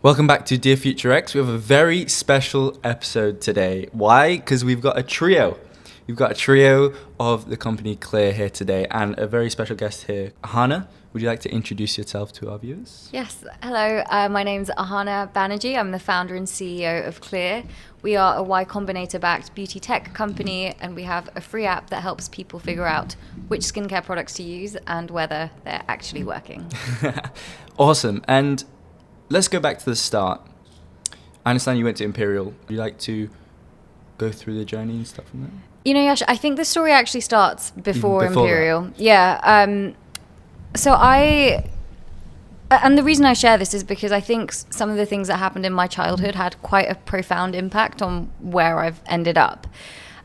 Welcome back to Dear Future X. We have a very special episode today. Why? Because we've got a trio. We've got a trio of the company Clear here today and a very special guest here. Ahana, would you like to introduce yourself to our viewers? Yes. Hello. My name's Ahana Banerjee. I'm the founder and CEO of Clear. We are a Y-Combinator backed beauty tech company, and we have a free app that helps people figure out which skincare products to use and whether they're actually working. Awesome. And let's go back to the start. I understand you went to Imperial. Would you like to go through the journey and stuff from there? You know, Yash, I think the story actually starts before Imperial. That. Yeah. And the reason I share this is because I think some of the things that happened in my childhood had quite a profound impact on where I've ended up.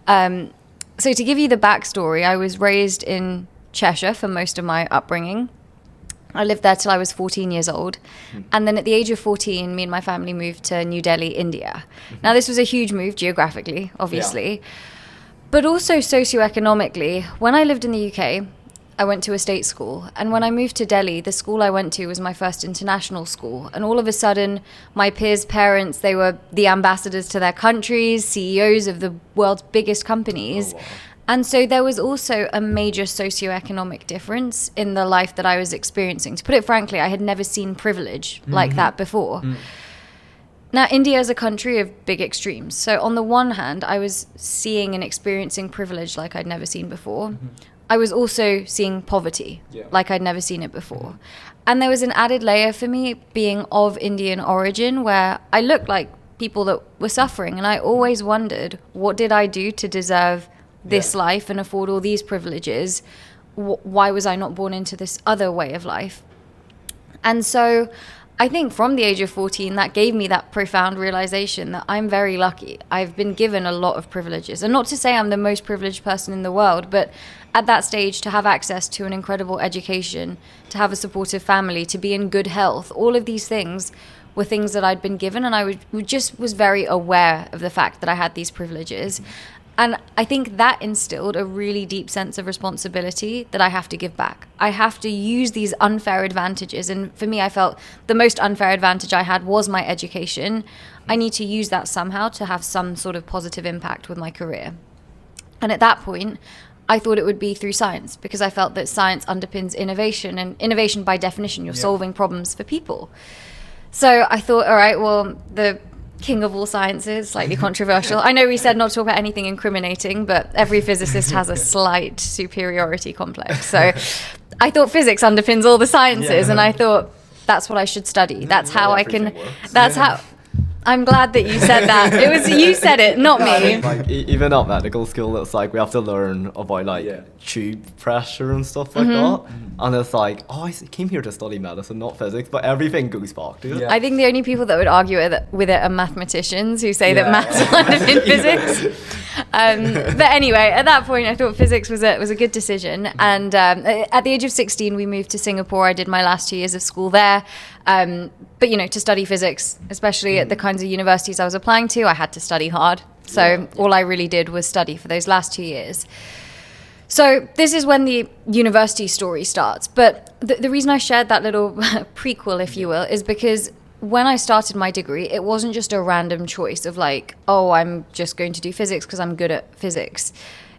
So to give you the backstory, I was raised in Cheshire for most of my upbringing. I lived there till I was 14 years old. And then at the age of 14, me and my family moved to New Delhi, India. Now, this was a huge move geographically, obviously, but also socioeconomically. When I lived in the UK, I went to a state school. And when I moved to Delhi, the school I went to was my first international school. And all of a sudden, my peers' parents, they were the ambassadors to their countries, CEOs of the world's biggest companies. Oh, wow. And so there was also a major socioeconomic difference in the life that I was experiencing. To put it frankly, I had never seen privilege like that before. Now, India is a country of big extremes. So on the one hand, I was seeing and experiencing privilege like I'd never seen before. I was also seeing poverty like I'd never seen it before. And there was an added layer for me being of Indian origin where I looked like people that were suffering. And I always wondered, what did I do to deserve this life and afford all these privileges? Why was I not born into this other way of life? And so I think from the age of 14, that gave me that profound realization that I'm very lucky. I've been given a lot of privileges. And not to say I'm the most privileged person in the world, but at that stage, to have access to an incredible education, to have a supportive family, to be in good health, all of these things were things that I'd been given. And I just was very aware of the fact that I had these privileges. And I think that instilled a really deep sense of responsibility that I have to give back. I have to use these unfair advantages. And for me, I felt the most unfair advantage I had was my education. I need to use that somehow to have some sort of positive impact with my career. And at that point, I thought it would be through science, because I felt that science underpins innovation. And innovation, by definition, you're solving problems for people. So I thought, all right, well, the king of all sciences, slightly controversial. I know we said not to talk about anything incriminating, but every physicist has a slight superiority complex. So I thought physics underpins all the sciences, and I thought that's what I should study. That's how I can, that's how, I'm glad that you said that. It was, you said it, not me. Like, even at medical school, it's like we have to learn about tube pressure and stuff like that. And it's like, oh, I came here to study medicine, not physics, but everything goes back to it. I think the only people that would argue with it are mathematicians who say that maths underpin physics. But anyway, at that point, I thought physics was a good decision. And at the age of 16, we moved to Singapore. I did my last 2 years of school there. But, you know, to study physics, especially at the kinds of universities I was applying to, I had to study hard. So all I really did was study for those last 2 years. So this is when the university story starts. But the reason I shared that little prequel, if you will, is because when I started my degree, it wasn't just a random choice of like, oh, I'm just going to do physics because I'm good at physics.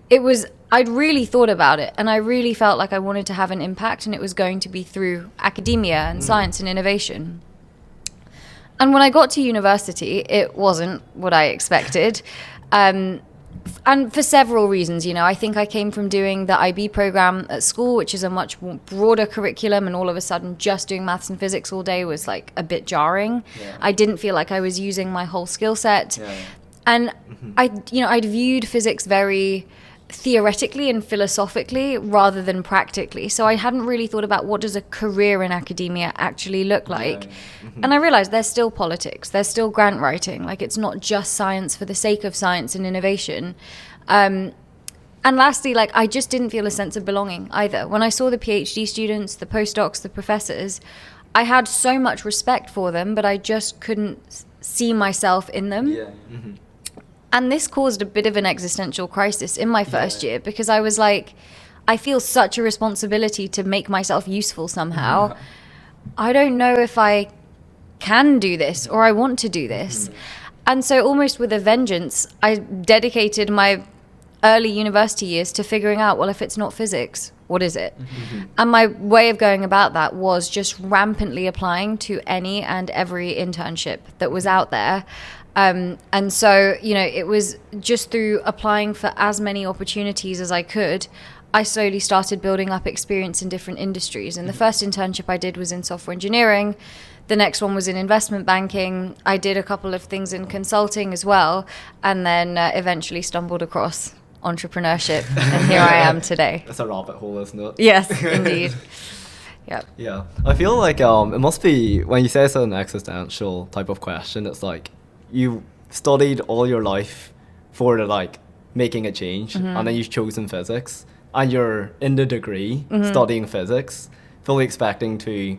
It was, I'd really thought about it, and I really felt like I wanted to have an impact, and it was going to be through academia and science and innovation. And when I got to university, it wasn't what I expected. And for several reasons, you know, I think I came from doing the IB program at school, which is a much more broader curriculum, and all of a sudden just doing maths and physics all day was like a bit jarring. I didn't feel like I was using my whole skill set. And I'd viewed physics very theoretically and philosophically rather than practically. So I hadn't really thought about what does a career in academia actually look like. And I realized there's still politics, there's still grant writing, like it's not just science for the sake of science and innovation. And lastly, like I just didn't feel a sense of belonging either. When I saw the PhD students, the postdocs, the professors, I had so much respect for them, but I just couldn't see myself in them. And this caused a bit of an existential crisis in my first year, because I was like, I feel such a responsibility to make myself useful somehow. I don't know if I can do this or I want to do this. And so almost with a vengeance, I dedicated my early university years to figuring out, well, if it's not physics, what is it? And my way of going about that was just rampantly applying to any and every internship that was out there. And so, it was just through applying for as many opportunities as I could, I slowly started building up experience in different industries. And the first internship I did was in software engineering. The next one was in investment banking. I did a couple of things in consulting as well, and then eventually stumbled across entrepreneurship, and here I am today. It's a rabbit hole, isn't it? Yes, indeed. Yep. Yeah, I feel like it must be, when you say it's an existential type of question, it's like you studied all your life for like making a change, and then you've chosen physics, and you're in the degree studying physics, fully expecting to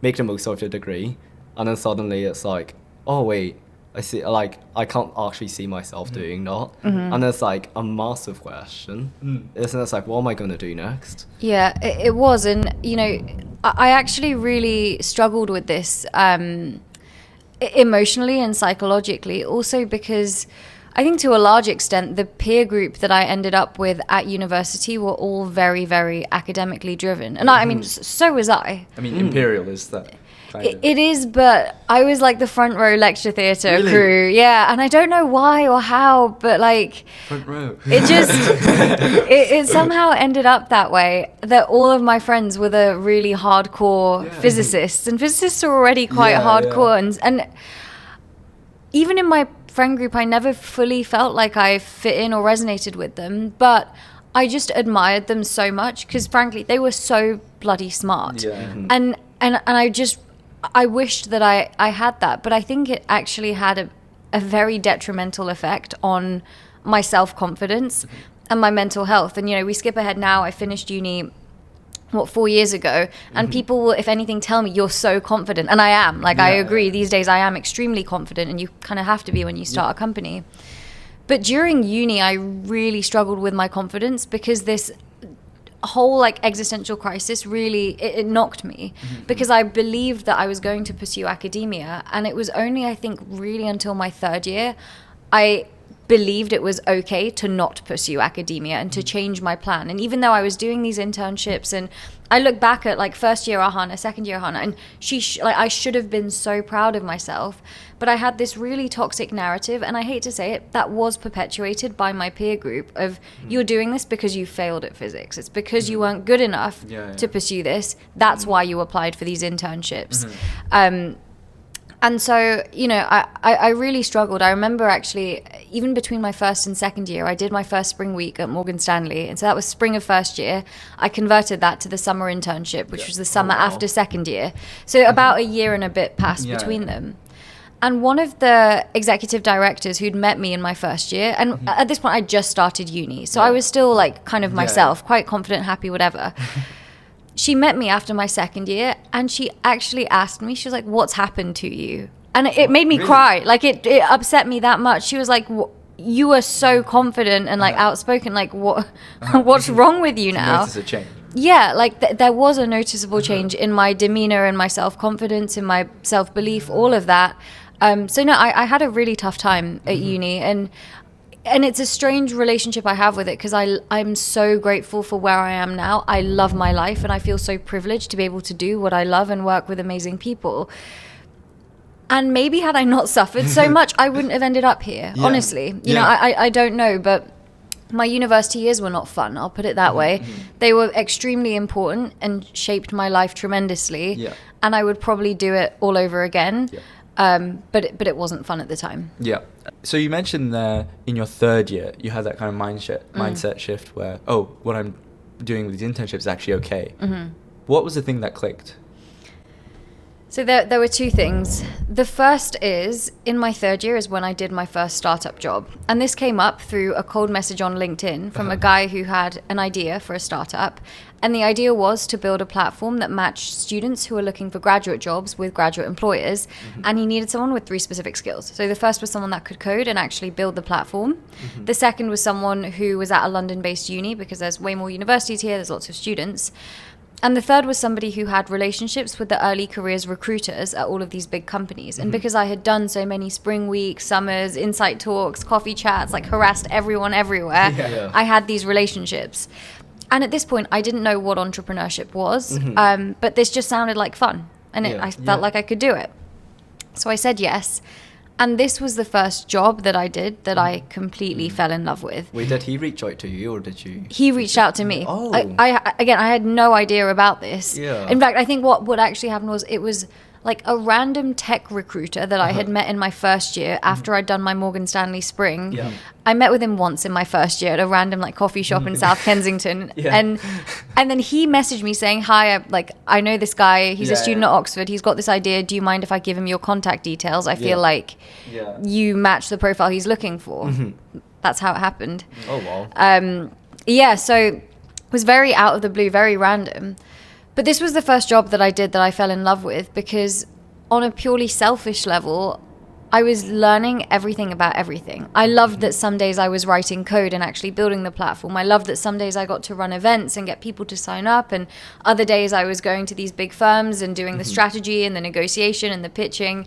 make the most of your degree, and then suddenly it's like, oh wait, I see, like, I can't actually see myself doing that. And it's like a massive question. Isn't it? It's like, what am I going to do next? Yeah, it was. And, I actually really struggled with this emotionally and psychologically, also because I think to a large extent, the peer group that I ended up with at university were all very, very academically driven. And I mean, so was I. I mean, Imperial is that. It is, but I was like the front row lecture theatre Really? crew. Yeah, and I don't know why or how, but like Front row. it just it somehow ended up that way, that all of my friends were the really hardcore physicists, and physicists are already quite hardcore. And even in my friend group, I never fully felt like I fit in or resonated with them, but I just admired them so much because frankly they were so bloody smart. And I wished that I had that, but I think it actually had a very detrimental effect on my self-confidence and my mental health. And, we skip ahead now. I finished uni, 4 years ago, and people will, if anything, tell me you're so confident. And I am. I agree. These days I am extremely confident, and you kind of have to be when you start a company. But during uni, I really struggled with my confidence because this whole existential crisis really it knocked me because I believed that I was going to pursue academia, and it was only, I think, really until my third year I believed it was okay to not pursue academia and to change my plan. And even though I was doing these internships, and I look back at first year Ahana, second year Ahana, and I should have been so proud of myself, but I had this really toxic narrative, and I hate to say it, that was perpetuated by my peer group of you're doing this because you failed at physics. It's because you weren't good enough to pursue this. That's why you applied for these internships. And so, I really struggled. I remember actually, even between my first and second year, I did my first spring week at Morgan Stanley. And so that was spring of first year. I converted that to the summer internship, which was the summer after second year. So about a year and a bit passed between them. And one of the executive directors who'd met me in my first year, and at this point I just started uni, so I was still kind of myself, quite confident, happy, whatever. She met me after my second year, and she actually asked me, she was like, what's happened to you? And it made me cry. It upset me that much. She was like, you are so confident and outspoken. What's wrong with you now? Notice a change. Yeah, there was a noticeable change in my demeanor and my self-confidence, in my self-belief, all of that. So no, I had a really tough time at uni, and it's a strange relationship I have with it because I'm so grateful for where I am now. I love my life, and I feel so privileged to be able to do what I love and work with amazing people. And maybe had I not suffered so much, I wouldn't have ended up here, honestly. I don't know, but my university years were not fun, I'll put it that way. They were extremely important and shaped my life tremendously, and I would probably do it all over again. But it wasn't fun at the time. Yeah. So you mentioned in your third year, you had that kind of mindset shift where, what I'm doing with these internships is actually okay. What was the thing that clicked? So there were two things. The first is, in my third year is when I did my first startup job. And this came up through a cold message on LinkedIn from a guy who had an idea for a startup. And the idea was to build a platform that matched students who are looking for graduate jobs with graduate employers. And he needed someone with 3 specific skills. So the first was someone that could code and actually build the platform. The second was someone who was at a London-based uni, because there's way more universities here, there's lots of students. And the third was somebody who had relationships with the early careers recruiters at all of these big companies. And because I had done so many spring weeks, summers, insight talks, coffee chats, like harassed everyone everywhere, I had these relationships. And at this point, I didn't know what entrepreneurship was, but this just sounded like fun. And I felt like I could do it. So I said yes. And this was the first job that I did that I completely fell in love with. Wait, did he reach out to you or did you? He reached out to me. Oh. I had no idea about this. Yeah. In fact, I think what actually happened was it was like a random tech recruiter that I had met in my first year after I'd done my Morgan Stanley spring. Yeah. I met with him once in my first year at a random like coffee shop in South Kensington. And then he messaged me saying, hi, I know this guy. He's a student at Oxford. He's got this idea. Do you mind if I give him your contact details? I feel like you match the profile he's looking for. That's how it happened. Oh, wow. So it was very out of the blue, very random. But this was the first job that I did that I fell in love with because on a purely selfish level, I was learning everything about everything. I loved that some days I was writing code and actually building the platform. I loved that some days I got to run events and get people to sign up. And other days I was going to these big firms and doing the strategy and the negotiation and the pitching.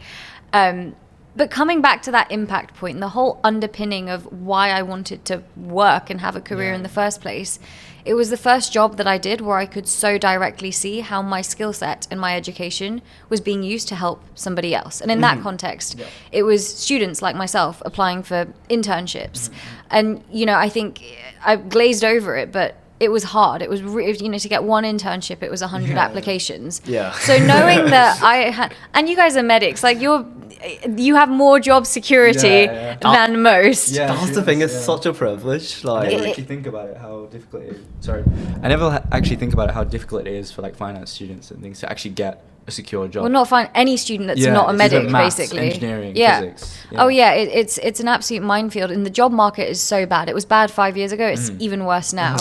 But coming back to that impact point and the whole underpinning of why I wanted to work and have a career in the first place, it was the first job that I did where I could so directly see how my skill set and my education was being used to help somebody else. And in that context, it was students like myself applying for internships. And, I think I glazed over it, but it was hard. It was, to get one internship, it was 100 applications. Yeah. So knowing that I had, and you guys are medics, like you have more job security than most. Yeah, that's the thing. It's such a privilege. I Like, never actually think about it how difficult it is. Sorry, I never actually think about it how difficult it is for like finance students and things to actually get a secure job. Well, not find any student that's not a medic, maths, basically. Engineering, physics. Oh yeah, it's an absolute minefield, and the job market is so bad. It was bad 5 years ago. It's even worse now.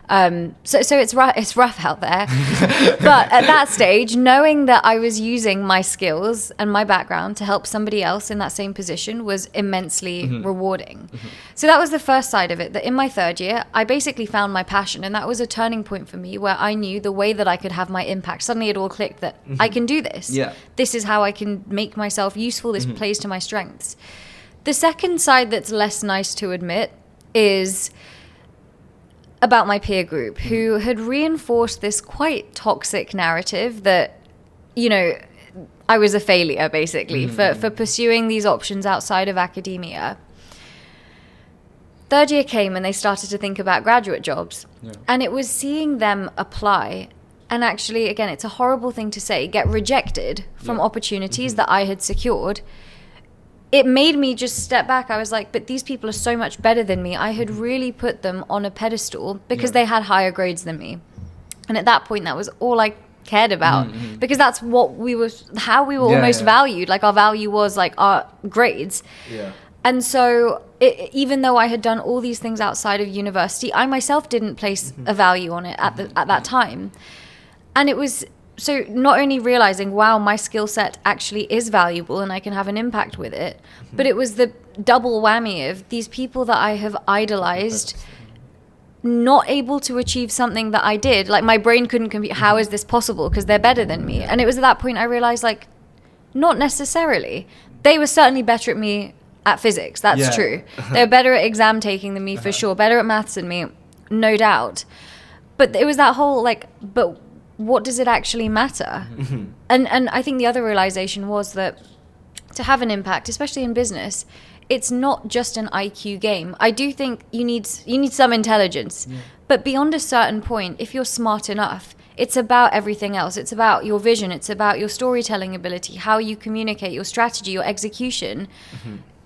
So it's rough out there. But at that stage, knowing that I was using my skills and my background to help somebody else in that same position was immensely rewarding. So that was the first side of it, that in my third year, I basically found my passion, and that was a turning point for me where I knew the way that I could have my impact. Suddenly it all clicked that I can do this. Yeah. This is how I can make myself useful. This plays to my strengths. The second side that's less nice to admit is about my peer group, who had reinforced this quite toxic narrative that, I was a failure basically for pursuing these options outside of academia. Third year came and they started to think about graduate jobs. And it was seeing them apply and actually, again, it's a horrible thing to say, get rejected from opportunities that I had secured. It made me just step back. I was like, but these people are so much better than me. I had really put them on a pedestal because they had higher grades than me. And at that point, that was all I cared about because that's what how we were almost valued. Like our value was like our grades. Yeah. And so even though I had done all these things outside of university, I myself didn't place a value on it at that time. And it was so not only realizing, wow, my skill set actually is valuable and I can have an impact with it, but it was the double whammy of these people that I have idolized not able to achieve something that I did. Like my brain couldn't compute, how is this possible? Because they're better than me. And it was at that point I realized, like, not necessarily. They were certainly better at me at physics, that's true. They were better at exam taking than me for sure, better at maths than me, no doubt. But it was that whole like, but what does it actually matter? And I think the other realization was that to have an impact, especially in business, it's not just an IQ game. I do think you need some intelligence, but beyond a certain point, if you're smart enough, it's about everything else. It's about your vision. It's about your storytelling ability, how you communicate, your strategy, your execution,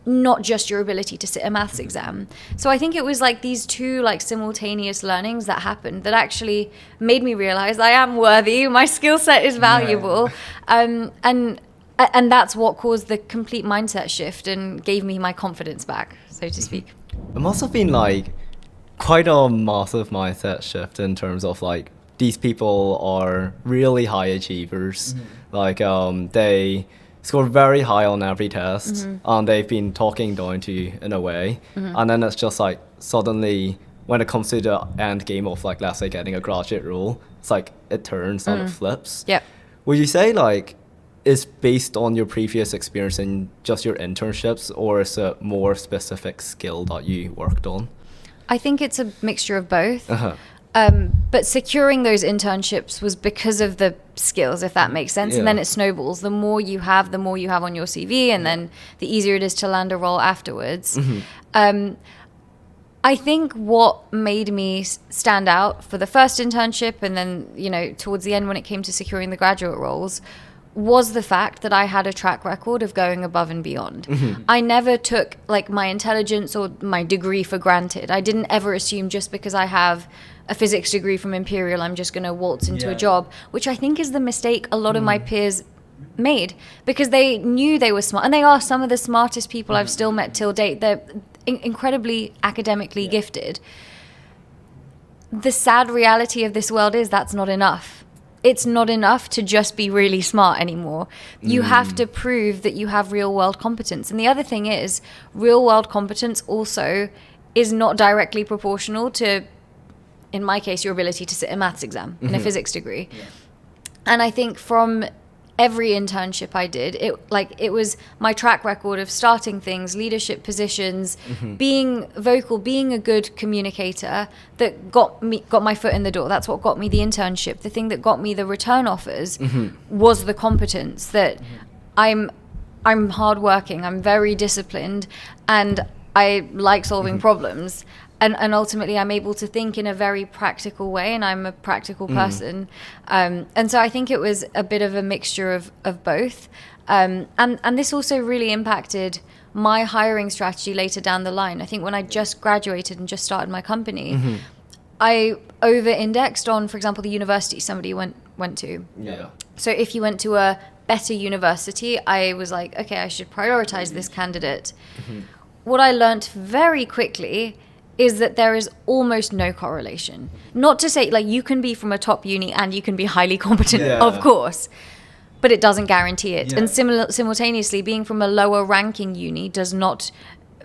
not just your ability to sit a maths exam. So I think it was like these two like simultaneous learnings that happened that actually made me realize I am worthy. My skill set is valuable. And that's what caused the complete mindset shift and gave me my confidence back, so to speak. It must have been like quite a massive mindset shift in terms of like these people are really high achievers. Like they scored very high on every test and they've been talking down to you in a way. And then it's just like suddenly when it comes to the end game of like, let's say, getting a graduate role, it's like it turns and it flips. Yep. Would you say like it's based on your previous experience in just your internships, or is it more specific skill that you worked on? I think it's a mixture of both. Uh-huh. But securing those internships was because of the skills, if that makes sense. And then Yeah. it snowballs. The more you have on your CV, and then the easier it is to land a role afterwards. I think what made me stand out for the first internship, and then, you know, towards the end when it came to securing the graduate roles, was the fact that I had a track record of going above and beyond. I never took like my intelligence or my degree for granted. I didn't ever assume just because I have a physics degree from Imperial, I'm just going to waltz into a job, which I think is the mistake a lot of my peers made, because they knew they were smart, and they are some of the smartest people I've still met till date. They're incredibly academically gifted. The sad reality of this world is that's not enough. It's not enough to just be really smart anymore. You have to prove that you have real world competence. And the other thing is, real world competence also is not directly proportional to, in my case, your ability to sit a maths exam in a physics degree. And I think from every internship I did, it was my track record of starting things, leadership positions, being vocal, being a good communicator that got my foot in the door. That's what got me the internship. The thing that got me the return offers was the competence that I'm hardworking, I'm very disciplined, and I like solving problems. And ultimately, I'm able to think in a very practical way, and I'm a practical person. And so I think it was a bit of a mixture of both. And this also really impacted my hiring strategy later down the line. I think when I just graduated and just started my company, I over-indexed on, for example, the university somebody went to. Yeah. So if you went to a better university, I was like, okay, I should prioritize this candidate. What I learned very quickly is that there is almost no correlation. Not to say, like, you can be from a top uni and you can be highly competent, of course, but it doesn't guarantee it. And simultaneously, being from a lower ranking uni does not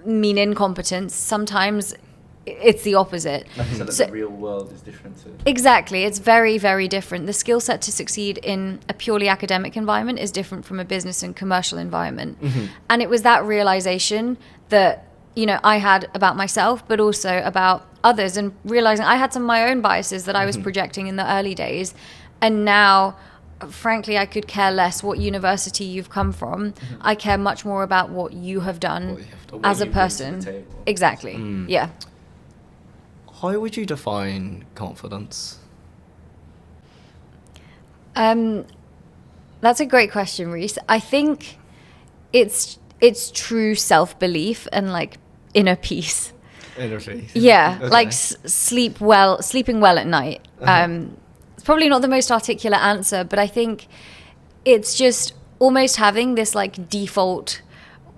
mean incompetence. Sometimes it's the opposite. Like you said, So- the real world is different too. Exactly. It's very, very different. The skill set to succeed in a purely academic environment is different from a business and commercial environment. And it was that realization that, you know, I had about myself, but also about others, and realizing I had some of my own biases that I was projecting in the early days. And now, frankly, I could care less what university you've come from. I care much more about what you have done as a person. Exactly. Yeah. How would you define confidence? That's a great question, Reese. I think it's true self-belief and like inner peace. Inner peace. Yeah, Okay. like sleeping well at night. It's probably not the most articulate answer, but I think it's just almost having this like default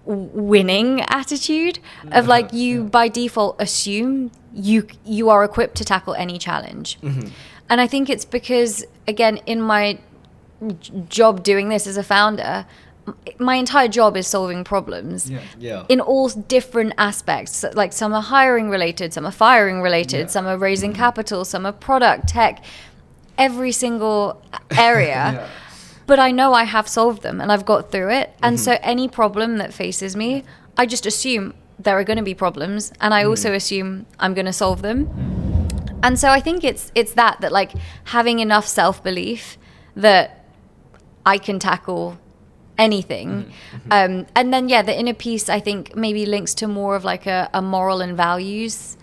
winning attitude of like you by default assume you are equipped to tackle any challenge. And I think it's because, again, in my job doing this as a founder, my entire job is solving problems Yeah. in all different aspects. Like some are hiring related, some are firing related, some are raising capital, some are product, tech, every single area. But I know I have solved them and I've got through it. And so any problem that faces me, I just assume there are going to be problems, and I also assume I'm going to solve them. And so I think it's that like having enough self-belief that I can tackle anything. And then, the inner peace, I think, maybe links to more of like a moral and values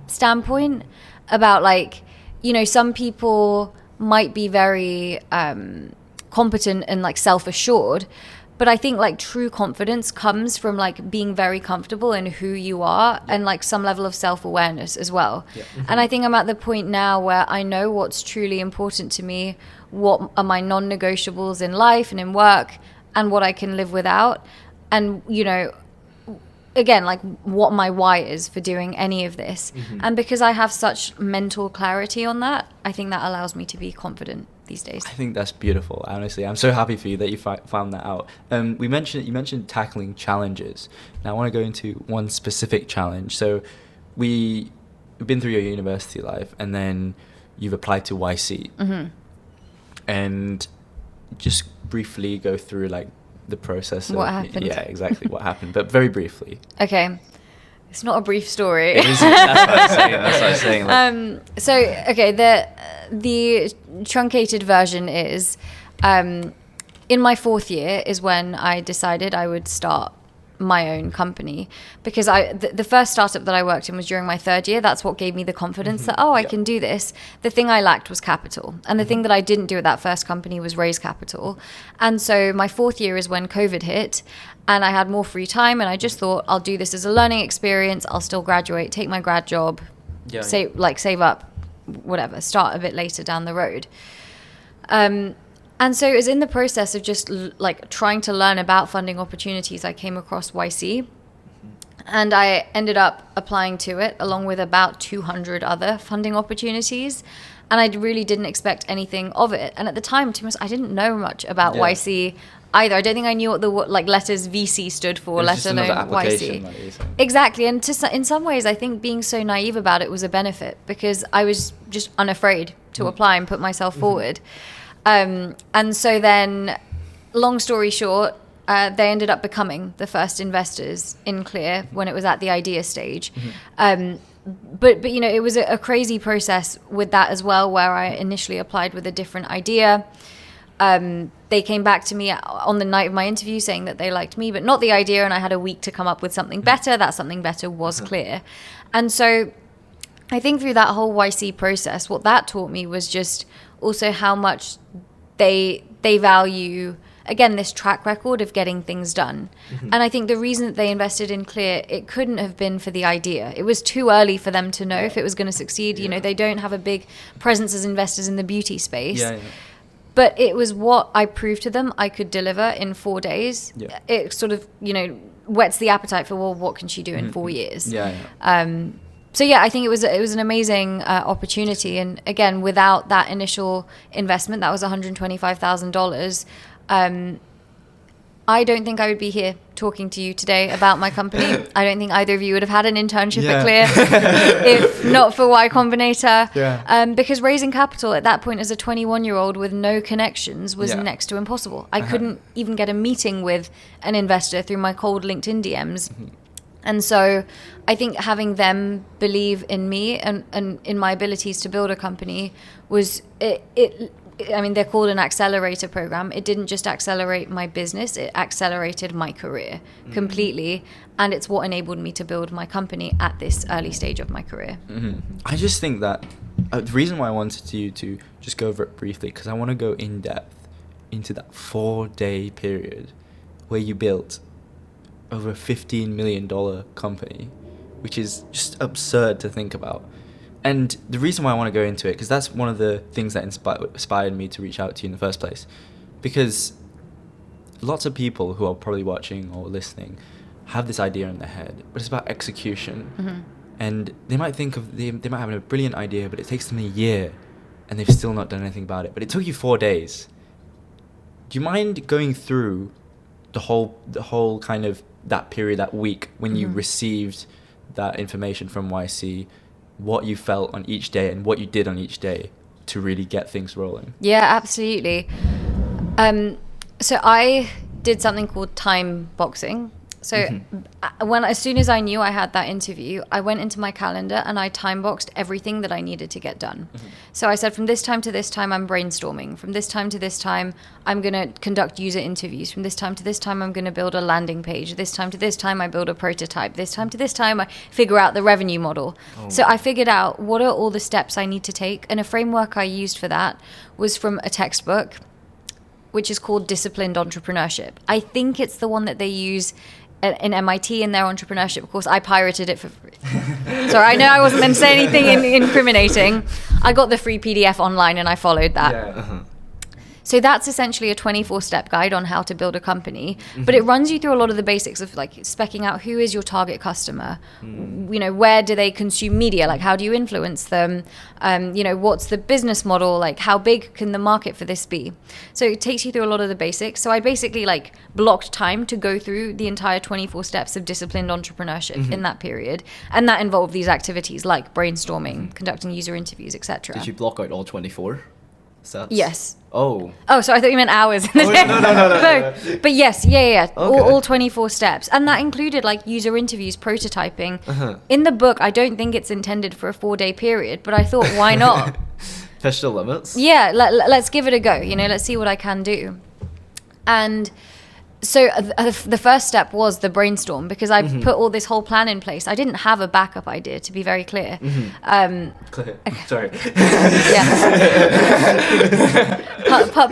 standpoint about like, you know, some people might be very competent and like self-assured, but I think like true confidence comes from like being very comfortable in who you are and like some level of self-awareness as well. And I think I'm at the point now where I know what's truly important to me, what are my non-negotiables in life and in work, and what I can live without. And, you know, again, like what my why is for doing any of this. And because I have such mental clarity on that, I think that allows me to be confident these days. I think that's beautiful. Honestly, I'm so happy for you that you found that out. You mentioned tackling challenges. Now I want to go into one specific challenge. So we been through your university life, and then you've applied to YC. And just briefly go through like the process. What happened? Yeah, exactly what happened, but very briefly. Okay. It's not a brief story. It is, that's what I'm saying. That's what I'm saying. Like, So, okay, the truncated version is, in my 4th year is when I decided I would start my own company, because the first startup that I worked in was during my 3rd year. That's what gave me the confidence that, I can do this. The thing I lacked was capital. And the thing that I didn't do at that first company was raise capital. And so my 4th year is when COVID hit, and I had more free time, and I just thought, I'll do this as a learning experience. I'll still graduate, take my grad job, save up, whatever, start a bit later down the road. And so it was in the process of just like trying to learn about funding opportunities, I came across YC, and I ended up applying to it along with about 200 other funding opportunities. And I really didn't expect anything of it. And at the time, to be honest, I didn't know much about YC either. I don't think I knew what the letters VC stood for, let alone YC. Exactly. And in some ways, I think being so naive about it was a benefit, because I was just unafraid to apply and put myself forward. And so then, long story short, they ended up becoming the first investors in Clear when it was at the idea stage. But you know, it was a crazy process with that as well, where I initially applied with a different idea. They came back to me on the night of my interview saying that they liked me, but not the idea, and I had a week to come up with something better. That something better was Clear. And so I think through that whole YC process, what that taught me was just also how much they value, again, this track record of getting things done. And I think the reason that they invested in Clear, it couldn't have been for the idea. It was too early for them to know if it was going to succeed. You know, they don't have a big presence as investors in the beauty space. But it was what I proved to them I could deliver in 4 days. It sort of, you know, whets the appetite for, well, what can she do in 4 years? So yeah, I think it was an amazing opportunity, and again, without that initial investment, that was $125,000. I don't think I would be here talking to you today about my company. I don't think either of you would have had an internship at Clear if not for Y-Combinator. Because raising capital at that point as a 21-year-old with no connections was next to impossible. I couldn't even get a meeting with an investor through my cold LinkedIn DMs. And so I think having them believe in me and in my abilities to build a company was I mean, they're called an accelerator program. It didn't just accelerate my business, it accelerated my career completely. And it's what enabled me to build my company at this early stage of my career. I just think that the reason why I wanted you to just go over it briefly, because I want to go in depth into that 4-day period where you built over a $15 million company, which is just absurd to think about. And the reason why I want to go into it, because that's one of the things that inspired me to reach out to you in the first place. Because lots of people who are probably watching or listening have this idea in their head, but it's about execution. And they might think they might have a brilliant idea, but it takes them a year and they've still not done anything about it. But it took you 4 days. Do you mind going through the whole kind of that period, that week, when you received that information from YC, what you felt on each day and what you did on each day to really get things rolling? Yeah, absolutely. So I did something called time boxing. So as soon as I knew I had that interview, I went into my calendar and I time boxed everything that I needed to get done. So I said, from this time to this time, I'm brainstorming. From this time to this time, I'm going to conduct user interviews. From this time to this time, I'm going to build a landing page. This time to this time, I build a prototype. This time to this time, I figure out the revenue model. So I figured out what are all the steps I need to take. And a framework I used for that was from a textbook, which is called Disciplined Entrepreneurship. I think it's the one that they use in MIT in their entrepreneurship course. I pirated it for free. Sorry, I know I wasn't meant to say anything incriminating. I got the free PDF online and I followed that. So that's essentially a 24-step guide on how to build a company, but it runs you through a lot of the basics of like specking out who is your target customer, where do they consume media, like how do you influence them, what's the business model, like how big can the market for this be. So it takes you through a lot of the basics. So I basically like blocked time to go through the entire 24 steps of disciplined entrepreneurship in that period, and that involved these activities like brainstorming, conducting user interviews, etc. Did you block out all 24 steps? Yes. Oh, so I thought you meant hours in the day. No. But yes, yeah. Okay. All 24 steps. And that included like user interviews, prototyping. In the book, I don't think it's intended for a 4-day period, but I thought, why not? Push the limits. Yeah, let's give it a go. Let's see what I can do. And so the first step was the brainstorm, because I put all this whole plan in place. I didn't have a backup idea, to be very clear. Clear. Sorry.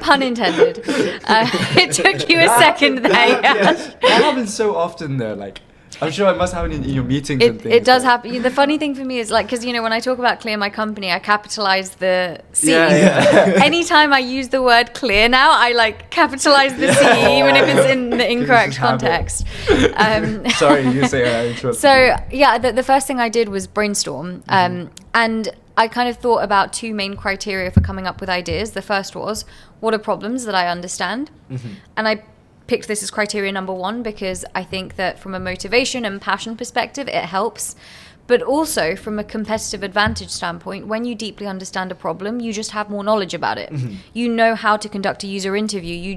Pun intended. It took you a second there. Yeah. That happens so often though. Like, I'm sure it must happen in your meetings and things. It does happen. The funny thing for me is like, because when I talk about Clear my company, I capitalize the C. Yeah. Anytime I use the word clear now, I like capitalize the C, even if it's in the incorrect context. Sorry, you say I interrupted. So yeah, the first thing I did was brainstorm, and I kind of thought about 2 main criteria for coming up with ideas. The first was, what are problems that I understand, and I picked this as criteria number 1 because I think that from a motivation and passion perspective, it helps. But also from a competitive advantage standpoint, when you deeply understand a problem, you just have more knowledge about it. You know how to conduct a user interview.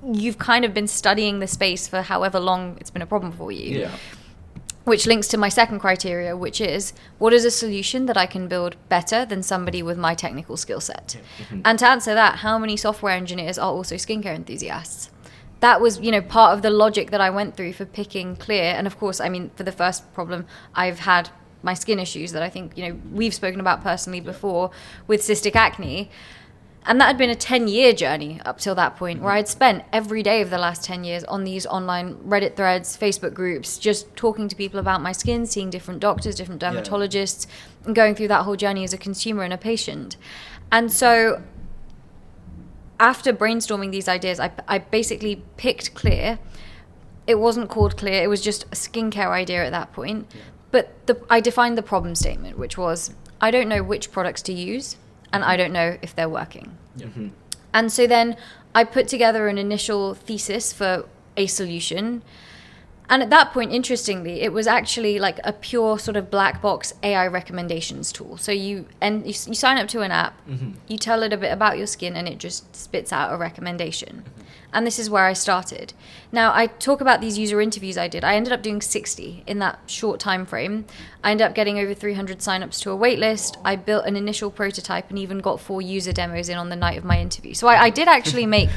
You've kind of been studying the space for however long it's been a problem for you. Yeah. Which links to my second criteria, which is, what is a solution that I can build better than somebody with my technical skill set? And to answer that, how many software engineers are also skincare enthusiasts? That was, part of the logic that I went through for picking Clear. And of course, I mean, for the first problem, I've had my skin issues that I think, we've spoken about personally before with cystic acne. And that had been a 10-year journey up till that point, where I'd spent every day of the last 10 years on these online Reddit threads, Facebook groups, just talking to people about my skin, seeing different doctors, different dermatologists, and going through that whole journey as a consumer and a patient. And so after brainstorming these ideas, I basically picked Clear. It wasn't called Clear. It was just a skincare idea at that point. Yeah. But I defined the problem statement, which was, I don't know which products to use, and I don't know if they're working. And so then I put together an initial thesis for a solution. And at that point, interestingly, it was actually like a pure sort of black box AI recommendations tool. So you sign up to an app, you tell it a bit about your skin, and it just spits out a recommendation. And this is where I started. Now, I talk about these user interviews I did. I ended up doing 60 in that short time frame. I ended up getting over 300 signups to a wait list. I built an initial prototype and even got 4 user demos in on the night of my interview. So I did actually make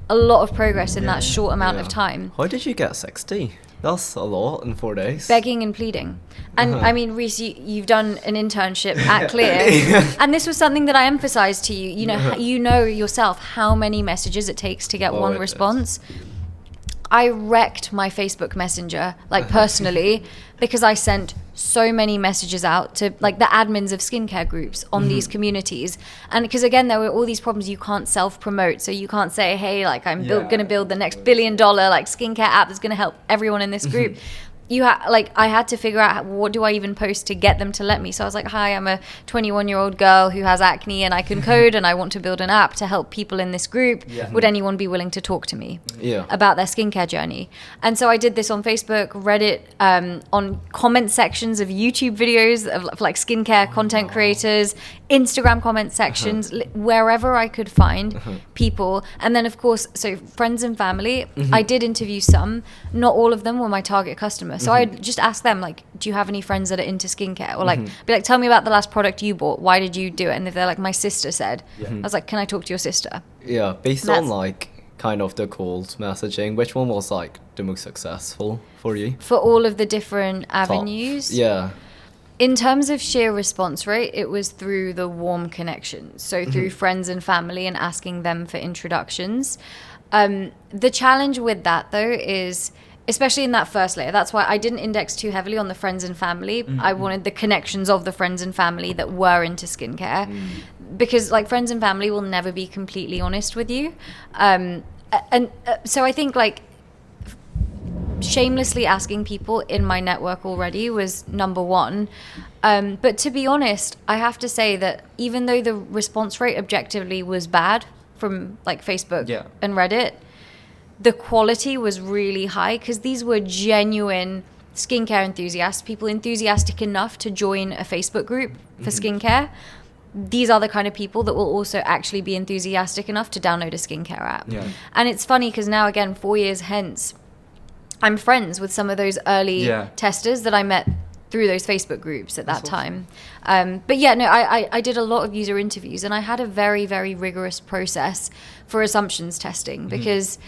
a lot of progress in that short amount of time. How did you get 60? That's a lot in 4 days. Begging and pleading. And I mean, Reese, you've done an internship at Clear, and this was something that I emphasized to you. You know yourself how many messages it takes to get one response. I wrecked my Facebook Messenger, like personally, because I sent so many messages out to like the admins of skincare groups on these communities. And because again, there were all these problems, you can't self-promote. So you can't say, hey, like I'm going to build the next $1 billion like skincare app that's going to help everyone in this group. I had to figure out what do I even post to get them to let me. So I was like, hi, I'm a 21-year-old girl who has acne and I can code and I want to build an app to help people in this group. Would anyone be willing to talk to me about their skincare journey? And so I did this on Facebook, Reddit, on comment sections of YouTube videos of like skincare content creators, Instagram comment sections, wherever I could find people. And then of course, so friends and family, I did interview some. Not all of them were my target customer. So I just asked them, like, do you have any friends that are into skincare? Or like, be like, tell me about the last product you bought. Why did you do it? And if they're like, my sister said, I was like, can I talk to your sister? Yeah, based on like kind of the cold messaging, which one was like the most successful for you? For all of the different avenues? Yeah. In terms of sheer response rate, it was through the warm connections. So through friends and family and asking them for introductions. The challenge with that though is especially in that first layer. That's why I didn't index too heavily on the friends and family. I wanted the connections of the friends and family that were into skincare, because like friends and family will never be completely honest with you. So I think like shamelessly asking people in my network already was number one. But to be honest, I have to say that even though the response rate objectively was bad from like Facebook and Reddit, the quality was really high, because these were genuine skincare enthusiasts, people enthusiastic enough to join a Facebook group for skincare. These are the kind of people that will also actually be enthusiastic enough to download a skincare app. And it's funny because now, again, 4 years hence, I'm friends with some of those early testers that I met through those Facebook groups at that time. But yeah, no, I did a lot of user interviews, and I had a very, very rigorous process for assumptions testing, because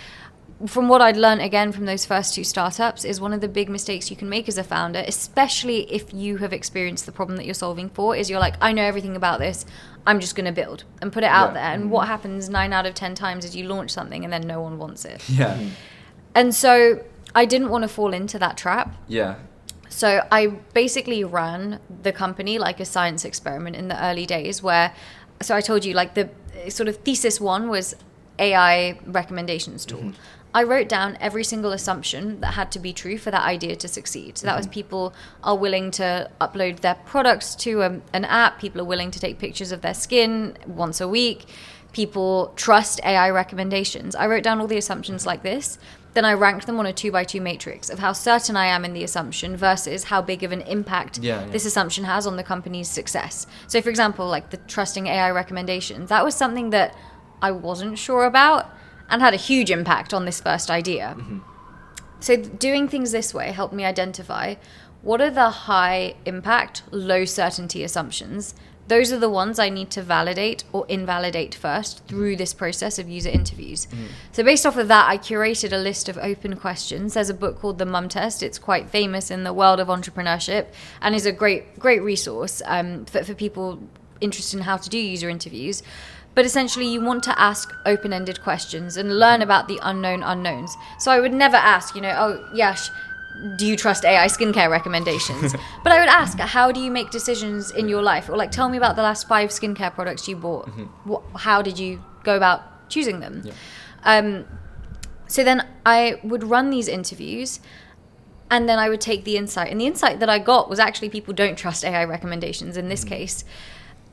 from what I'd learned again from those first two startups is one of the big mistakes you can make as a founder, especially if you have experienced the problem that you're solving for, is you're like, I know everything about this, I'm just going to build and put it out there. And what happens 9 out of 10 times is you launch something and then no one wants it. And so I didn't want to fall into that trap. So I basically ran the company like a science experiment in the early days, where, so I told you, like the sort of thesis one was AI recommendations tool. I wrote down every single assumption that had to be true for that idea to succeed. So that was people are willing to upload their products to an app. People are willing to take pictures of their skin once a week. People trust AI recommendations. I wrote down all the assumptions like this. Then I ranked them on a 2x2 matrix of how certain I am in the assumption versus how big of an impact this assumption has on the company's success. So for example, like the trusting AI recommendations, that was something that I wasn't sure about and had a huge impact on this first idea. So doing things this way helped me identify what are the high impact, low certainty assumptions. Those are the ones I need to validate or invalidate first through this process of user interviews. So based off of that, I curated a list of open questions. There's a book called The Mum Test. It's quite famous in the world of entrepreneurship and is a great resource for people interested in how to do user interviews. But essentially, you want to ask open-ended questions and learn about the unknown unknowns. So I would never ask, oh, Yash, do you trust AI skincare recommendations? But I would ask, how do you make decisions in your life? Or like, tell me about the last 5 skincare products you bought. How did you go about choosing them? So then I would run these interviews, and then I would take the insight. And the insight that I got was actually people don't trust AI recommendations in this case.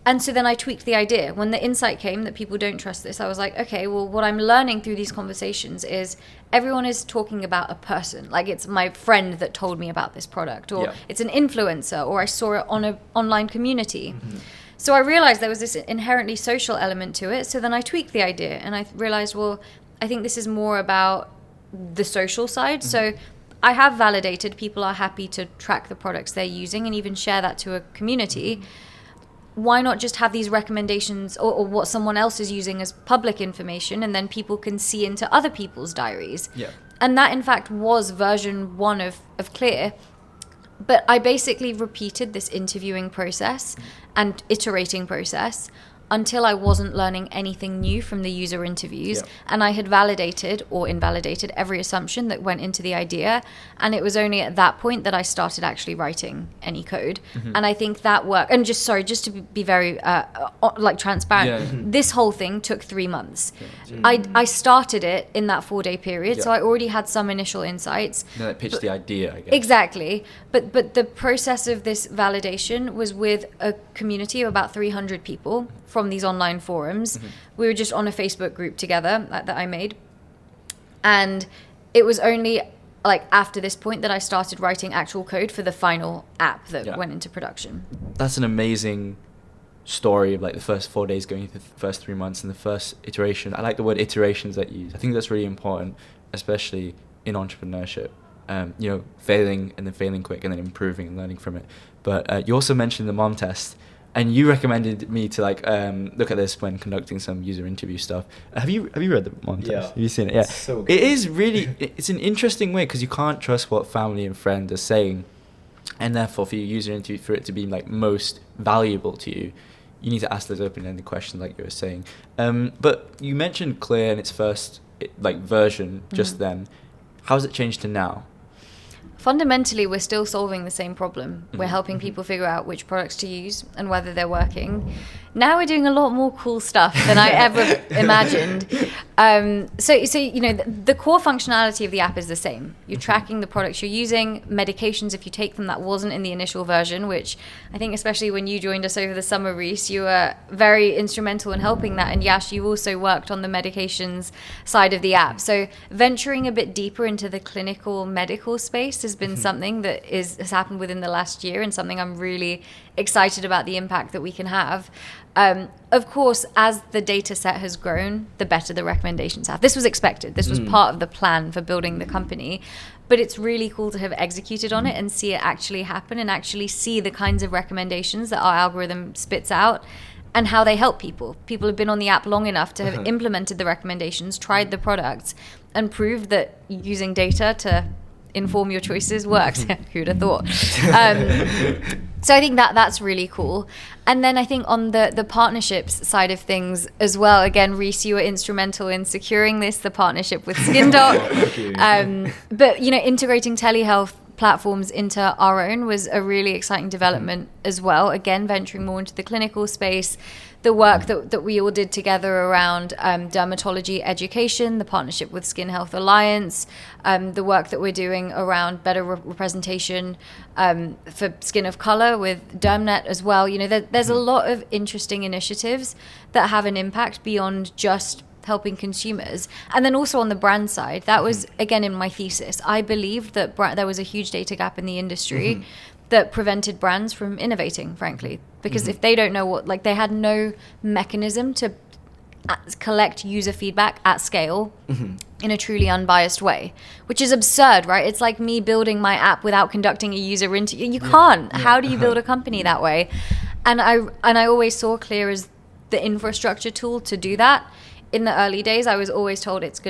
And so then I tweaked the idea. When the insight came that people don't trust this, I was like, okay, well, what I'm learning through these conversations is everyone is talking about a person. Like it's my friend that told me about this product, or it's an influencer, or I saw it on an online community. So I realized there was this inherently social element to it. So then I tweaked the idea and I realized, well, I think this is more about the social side. So I have validated people are happy to track the products they're using and even share that to a community. Why not just have these recommendations or what someone else is using as public information, and then people can see into other people's diaries? And that, in fact, was version 1 of Clear. But I basically repeated this interviewing process and iterating process until I wasn't learning anything new from the user interviews. And I had validated or invalidated every assumption that went into the idea. And it was only at that point that I started actually writing any code. And I think that worked. And just to be very transparent, this whole thing took 3 months. I started it in that 4-day period. So I already had some initial insights. Then I pitched the idea, I guess. Exactly. But the process of this validation was with a community of about 300 people from these online forums. We were just on a Facebook group together that I made. And it was only like after this point that I started writing actual code for the final app that went into production. That's an amazing story of like the first 4 days going through the first 3 months and the first iteration. I like the word iterations that you use. I think that's really important, especially in entrepreneurship. Failing and then failing quick and then improving and learning from it. But you also mentioned the mom test. And you recommended me to look at this when conducting some user interview stuff. Have you read the mom test? Have you seen it? Yeah. So good. It is really, it's an interesting way because you can't trust what family and friends are saying. And therefore for your user interview, for it to be like most valuable to you, you need to ask those open-ended questions like you were saying. But you mentioned Clear in its first version just then. How has it changed to now? fundamentally, we're still solving the same problem. We're helping people figure out which products to use and whether they're working. Now we're doing a lot more cool stuff than I ever imagined. So the core functionality of the app is the same. You're tracking the products you're using, medications if you take them that wasn't in the initial version, which I think especially when you joined us over the summer, Reese, you were very instrumental in helping that. And Yash, you also worked on the medications side of the app. So venturing a bit deeper into the clinical medical space has been something that has happened within the last year, and something I'm really excited about the impact that we can have. Of course, as the data set has grown, the better the recommendations have. This was expected. This was part of the plan for building the company. But it's really cool to have executed on it and see it actually happen, and actually see the kinds of recommendations that our algorithm spits out and how they help people. People have been on the app long enough to have implemented the recommendations, tried the products, and proved that using data to inform your choices works. Who'd have thought? So I think that's really cool. And then I think on the partnerships side of things as well, again, Reese, you were instrumental in securing the partnership with SkinDoc. But, integrating telehealth platforms into our own was a really exciting development as well. Again, venturing more into the clinical space, the work that we all did together around dermatology education, the partnership with Skin Health Alliance, the work that we're doing around better representation for skin of color with DermNet as well. There's a lot of interesting initiatives that have an impact beyond just helping consumers. And then also on the brand side, that was, again, in my thesis. I believed that there was a huge data gap in the industry that prevented brands from innovating, frankly. Because if they don't know they had no mechanism to collect user feedback at scale in a truly unbiased way, which is absurd, right? It's like me building my app without conducting a user interview. You can't. How do you build a company that way? And I always saw Clear as the infrastructure tool to do that. In the early days, I was always told it's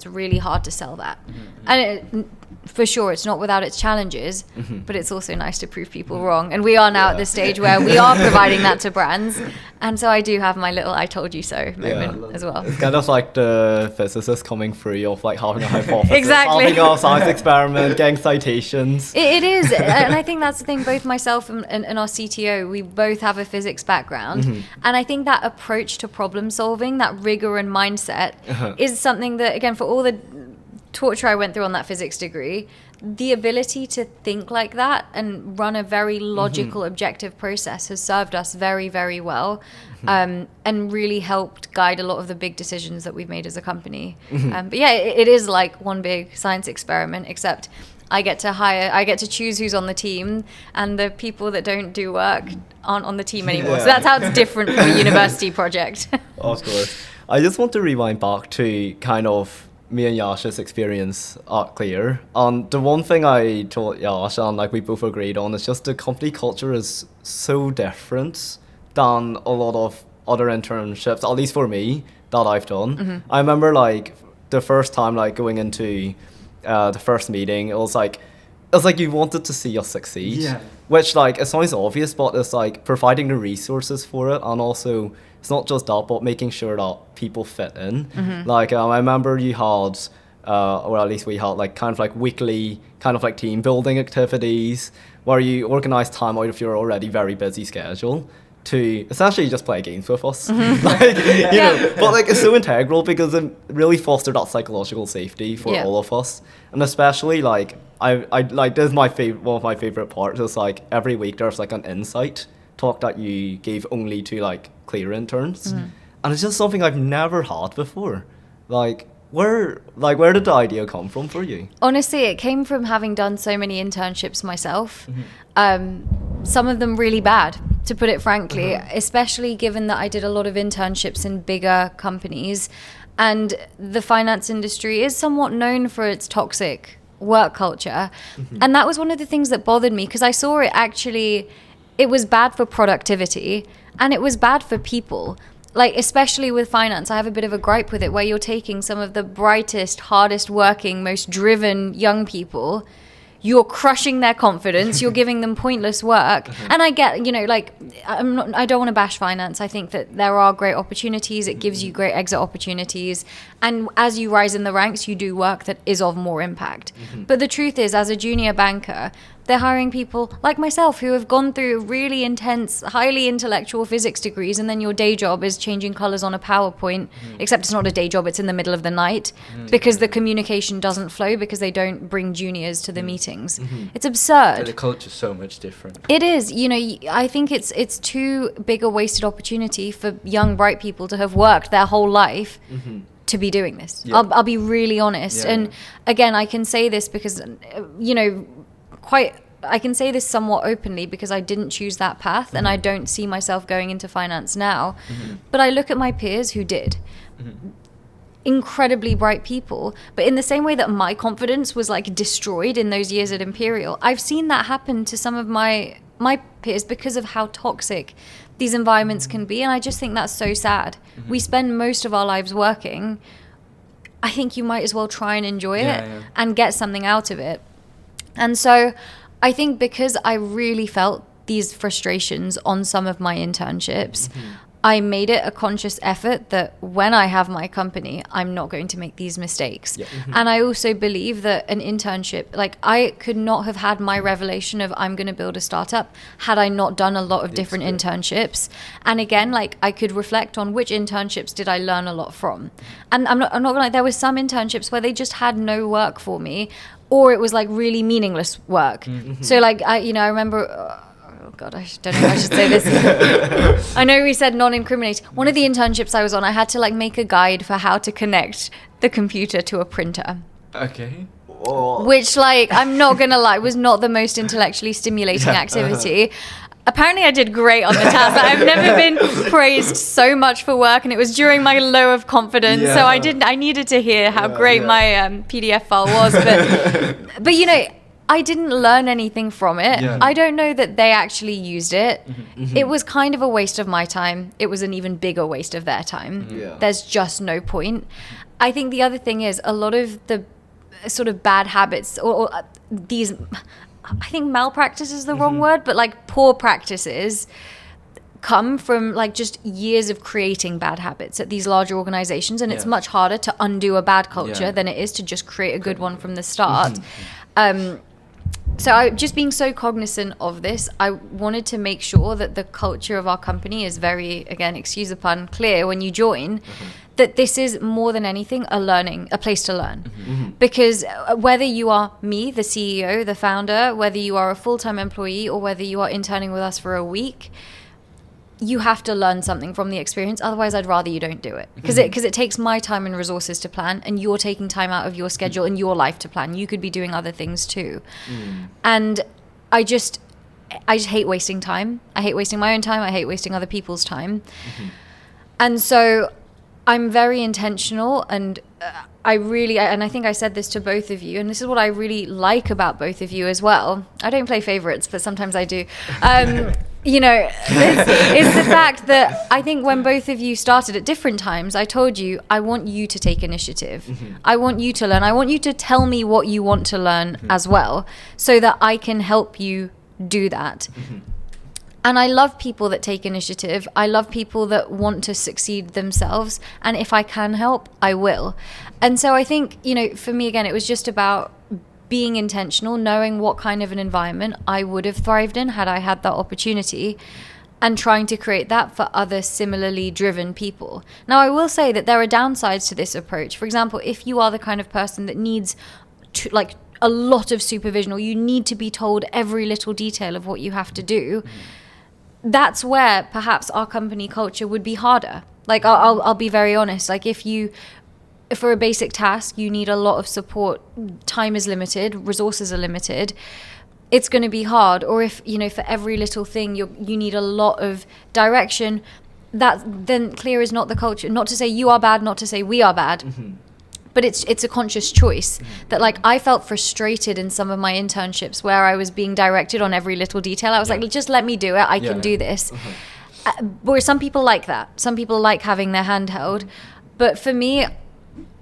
really hard to sell that. And for sure, it's not without its challenges, but it's also nice to prove people wrong. And we are now at the stage where we are providing that to brands. And so I do have my little I told you so moment as well. It's kind of like the physicist coming free of having a hypothesis, exactly. having a science experiment, getting citations. It is. And I think that's the thing, both myself and our CTO, we both have a physics background. And I think that approach to problem solving, that rigor and mindset is something that, again, for all the torture I went through on that physics degree, the ability to think like that and run a very logical, objective process has served us very, very well, and really helped guide a lot of the big decisions that we've made as a company. But yeah, it is like one big science experiment, except I get to choose who's on the team, and the people that don't do work aren't on the team anymore. So that's how it's different from a university project. Of course. I just want to rewind back to kind of me and Yash's experience at Clear. And the one thing I told Yash, and we both agreed on, is just the company culture is so different than a lot of other internships, at least for me, that I've done. I remember the first time going into the first meeting, it was like you wanted to see us succeed, which it sounds obvious, but it's providing the resources for it, and also it's not just that, but making sure that people fit in. I remember you had, or at least we had, weekly team building activities where you organise time out of your already very busy schedule to essentially just play games with us. But it's so integral because it really fostered that psychological safety for all of us. And especially I this is one of my favorite parts is every week there's an insight talk that you gave only to Clear interns. And it's just something I've never had before. Where did the idea come from for you? Honestly, it came from having done so many internships myself. Some of them really bad, to put it frankly, especially given that I did a lot of internships in bigger companies. And the finance industry is somewhat known for its toxic work culture. And that was one of the things that bothered me, because I saw it was bad for productivity and it was bad for people. Especially with finance, I have a bit of a gripe with it, where you're taking some of the brightest, hardest working, most driven young people you're crushing their confidence, you're giving them pointless work. And I get, like, I don't want to bash finance. I think that there are great opportunities. It gives you great exit opportunities. And as you rise in the ranks, you do work that is of more impact. But the truth is, as a junior banker, they're hiring people like myself who have gone through really intense, highly intellectual physics degrees, and then your day job is changing colors on a PowerPoint, except it's not a day job, it's in the middle of the night, because the communication doesn't flow, because they don't bring juniors to the meetings. It's absurd. The culture's so much different. It is. I think it's too big a wasted opportunity for young, bright people to have worked their whole life to be doing this. Yeah. I'll be really honest. Yeah. And again, I can say this because, I can say this somewhat openly because I didn't choose that path and I don't see myself going into finance now. But I look at my peers who did. Incredibly bright people, but in the same way that my confidence was like destroyed in those years at Imperial, I've seen that happen to some of my peers because of how toxic these environments can be, and I just think that's so sad. We spend most of our lives working. I think you might as well try and enjoy it and get something out of it. And so I think because I really felt these frustrations on some of my internships, I made it a conscious effort that when I have my company, I'm not going to make these mistakes. And I also believe that an internship, like I could not have had my revelation of I'm going to build a startup had I not done a lot of different internships. And again, like I could reflect on which internships did I learn a lot from. And I'm not gonna lie, there was some internships where they just had no work for me, or it was like really meaningless work. So like I remember. Oh God, I don't know if I should say this. I know we said non-incriminate. One of the internships I was on, I had to like make a guide for how to connect the computer to a printer. Okay. Which, like, I'm not gonna lie, was not the most intellectually stimulating activity. Apparently I did great on the task. I've never been praised so much for work, and it was during my low of confidence. So I needed to hear how great my PDF file was. But I didn't learn anything from it. I don't know that they actually used it. It was kind of a waste of my time. It was an even bigger waste of their time. There's just no point. I think the other thing is a lot of the sort of bad habits or these, I think malpractice is the wrong word, but like poor practices come from like just years of creating bad habits at these larger organizations, and it's much harder to undo a bad culture than it is to just create a good one from the start. So just being so cognizant of this, I wanted to make sure that the culture of our company is very, again, excuse the pun, clear when you join, that this is more than anything a place to learn. Because whether you are me, the CEO, the founder, whether you are a full-time employee or whether you are interning with us for a week, you have to learn something from the experience. Otherwise, I'd rather you don't do it. Because it takes my time and resources to plan, and you're taking time out of your schedule and your life to plan. You could be doing other things too. And I just hate wasting time. I hate wasting my own time. I hate wasting other people's time. And so I'm very intentional, and I think I said this to both of you, and this is what I really like about both of you as well. I don't play favorites, but sometimes I do. It's the fact that I think when both of you started at different times, I told you, I want you to take initiative. I want you to learn. I want you to tell me what you want to learn as well, so that I can help you do that. And I love people that take initiative. I love people that want to succeed themselves. And if I can help, I will. And so I think, for me, again, it was just about being intentional, knowing what kind of an environment I would have thrived in had I had that opportunity, and trying to create that for other similarly driven people. Now, I will say that there are downsides to this approach. For example, if you are the kind of person that needs a lot of supervision, or you need to be told every little detail of what you have to do, that's where perhaps our company culture would be harder. Like, I'll be very honest. Like, if for a basic task, you need a lot of support, time is limited, resources are limited, it's going to be hard. Or if, for every little thing, you need a lot of direction, then clear is not the culture. Not to say you are bad, not to say we are bad. But it's a conscious choice that, like, I felt frustrated in some of my internships where I was being directed on every little detail. I was like, just let me do it. I can do this. Where some people like that. Some people like having their hand held. But for me,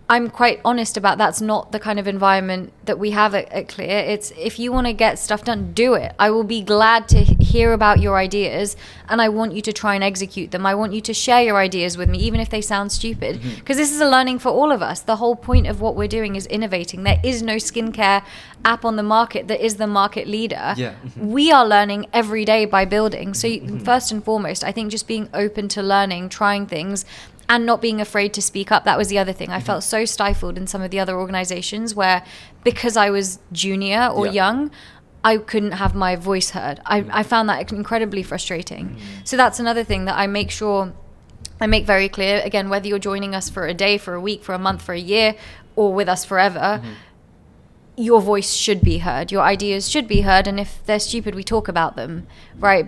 I'm quite honest about that's not the kind of environment that we have at Clear. It's if you want to get stuff done, do it. I will be glad to hear about your ideas, and I want you to try and execute them. I want you to share your ideas with me, even if they sound stupid, because this is a learning for all of us. The whole point of what we're doing is innovating. There is no skincare app on the market that is the market leader. Yeah. We are learning every day by building. So first and foremost, I think just being open to learning, trying things, and not being afraid to speak up. That was the other thing. I felt so stifled in some of the other organizations where, because I was junior or young, I couldn't have my voice heard. I found that incredibly frustrating. So that's another thing that I make sure I make very clear. Again, whether you're joining us for a day, for a week, for a month, for a year, or with us forever, your voice should be heard. Your ideas should be heard. And if they're stupid, we talk about them, right?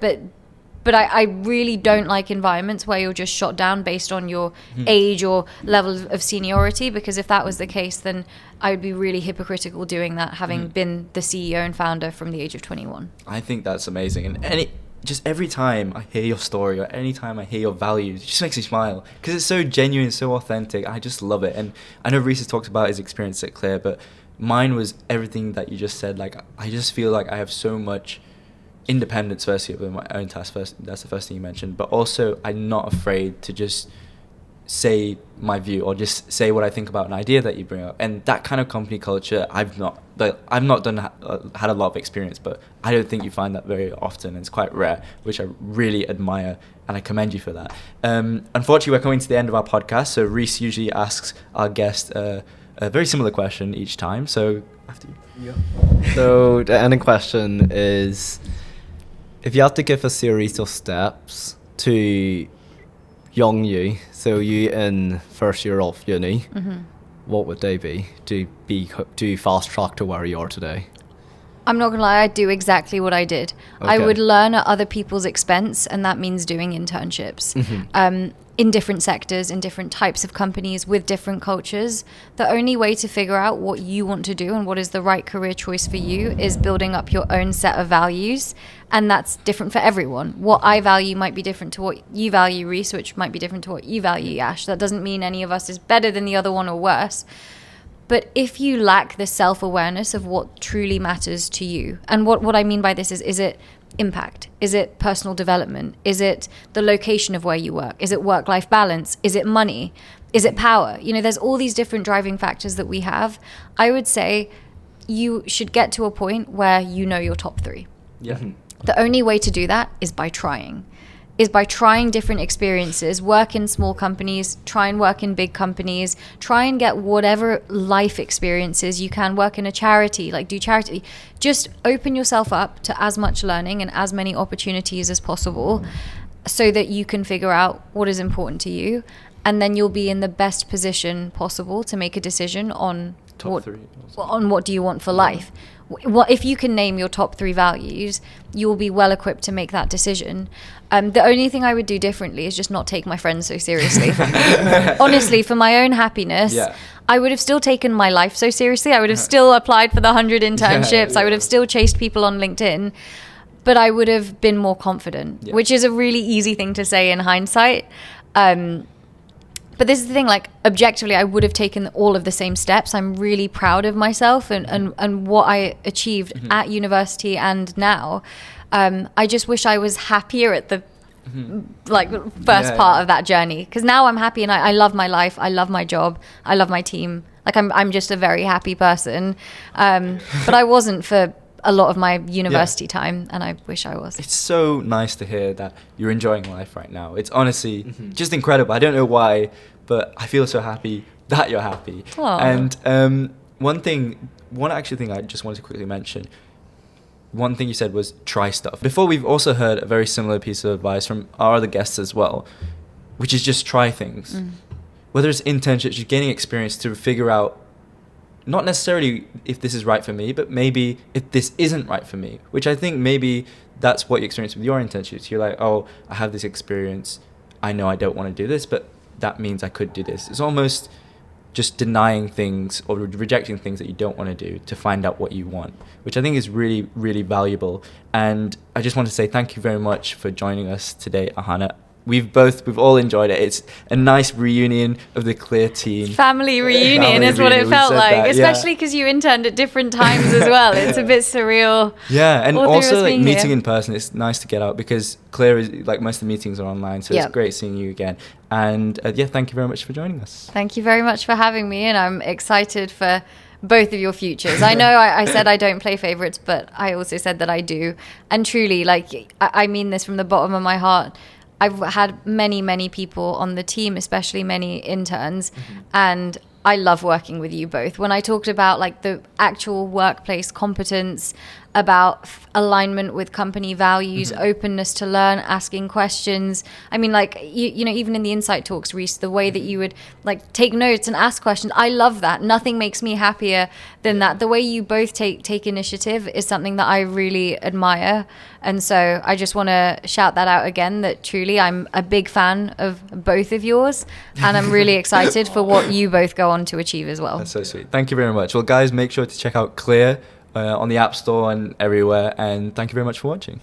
But I really don't like environments where you're just shot down based on your age or level of seniority, because if that was the case, then I would be really hypocritical doing that, having been the CEO and founder from the age of 21. I think that's amazing. And just every time I hear your story or any time I hear your values, it just makes me smile because it's so genuine, so authentic. I just love it. And I know Reese has talked about his experience at Clear, but mine was everything that you just said. Like, I just feel like I have so much independence, firstly, with my own tasks. That's the first thing you mentioned, but also I'm not afraid to just say my view or just say what I think about an idea that you bring up. And that kind of company culture, I've not had a lot of experience, but I don't think you find that very often. It's quite rare, which I really admire, and I commend you for that. Unfortunately, we're coming to the end of our podcast, so Reese usually asks our guest a very similar question each time. So after you. So the ending question is, if you had to give a series of steps to young you, so you in first year of uni, what would they be to fast track to where you are today? I'm not gonna lie, I'd do exactly what I did. I would learn at other people's expense, and that means doing internships in different sectors, in different types of companies, with different cultures. The only way to figure out what you want to do and what is the right career choice for you is building up your own set of values, and that's different for everyone. What I value might be different to what you value, Reese, which might be different to what you value, Yash. That doesn't mean any of us is better than the other one or worse. But if you lack the self-awareness of what truly matters to you, and what I mean by this is it impact? Is it personal development? Is it the location of where you work? Is it work-life balance? Is it money? Is it power? You know, there's all these different driving factors that we have. I would say you should get to a point where you know your top three. Yeah. The only way to do that is by trying different experiences, work in small companies, try and work in big companies, try and get whatever life experiences you can, work in a charity, like do charity. Just open yourself up to as much learning and as many opportunities as possible so that you can figure out what is important to you. And then you'll be in the best position possible to make a decision on what do you want for life. What if you can name your top three values, you'll be well equipped to make that decision. The only thing I would do differently is just not take my friends so seriously. Honestly, for my own happiness, I would have still taken my life so seriously. I would have still applied for the 100 internships. I would have still chased people on LinkedIn, but I would have been more confident, which is a really easy thing to say in hindsight. But this is the thing, like, objectively, I would have taken all of the same steps. I'm really proud of myself and what I achieved at university and now. I just wish I was happier at the first part of that journey. Because now I'm happy and I love my life. I love my job. I love my team. Like, I'm just a very happy person. But I wasn't for a lot of my university time, and I wish I was. It's so nice to hear that you're enjoying life right now. It's honestly just incredible. I don't know why, but I feel so happy that you're happy. Aww. And one actual thing I just wanted to quickly mention. One thing you said was try stuff. Before, we've also heard a very similar piece of advice from our other guests as well, which is just try things. Whether it's internships, you're gaining experience to figure out not necessarily if this is right for me, but maybe if this isn't right for me, which I think maybe that's what you experience with your internships. You're like, oh, I have this experience. I know I don't want to do this, but that means I could do this. It's almost just denying things or rejecting things that you don't want to do to find out what you want, which I think is really, really valuable. And I just want to say thank you very much for joining us today, Ahana. we've all enjoyed it. It's a nice reunion of the Clear team. Family reunion Family is what it reunion, we felt said like, that, yeah. especially because you interned at different times as well. It's a bit surreal. Yeah, and all three of also us like being meeting here. in person. It's nice to get out because Clear is like most of the meetings are online, so Yep. it's great seeing you again. And yeah, thank you very much for joining us. Thank you very much for having me, and I'm excited for both of your futures. I know I said I don't play favorites, but I also said that I do. And truly, like, I mean this from the bottom of my heart. I've had many people on the team, especially many interns, and I love working with you both. When I talked about like the actual workplace competence, about alignment with company values, openness to learn, asking questions. I mean, like, you know, even in the Insight Talks, Reese, the way that you would like take notes and ask questions, I love that. Nothing makes me happier than that. The way you both take initiative is something that I really admire. And so I just want to shout that out again, that truly I'm a big fan of both of yours, and I'm really excited for what you both go on to achieve as well. That's so sweet. Thank you very much. Well, guys, make sure to check out Clear on the App Store and everywhere. And thank you very much for watching.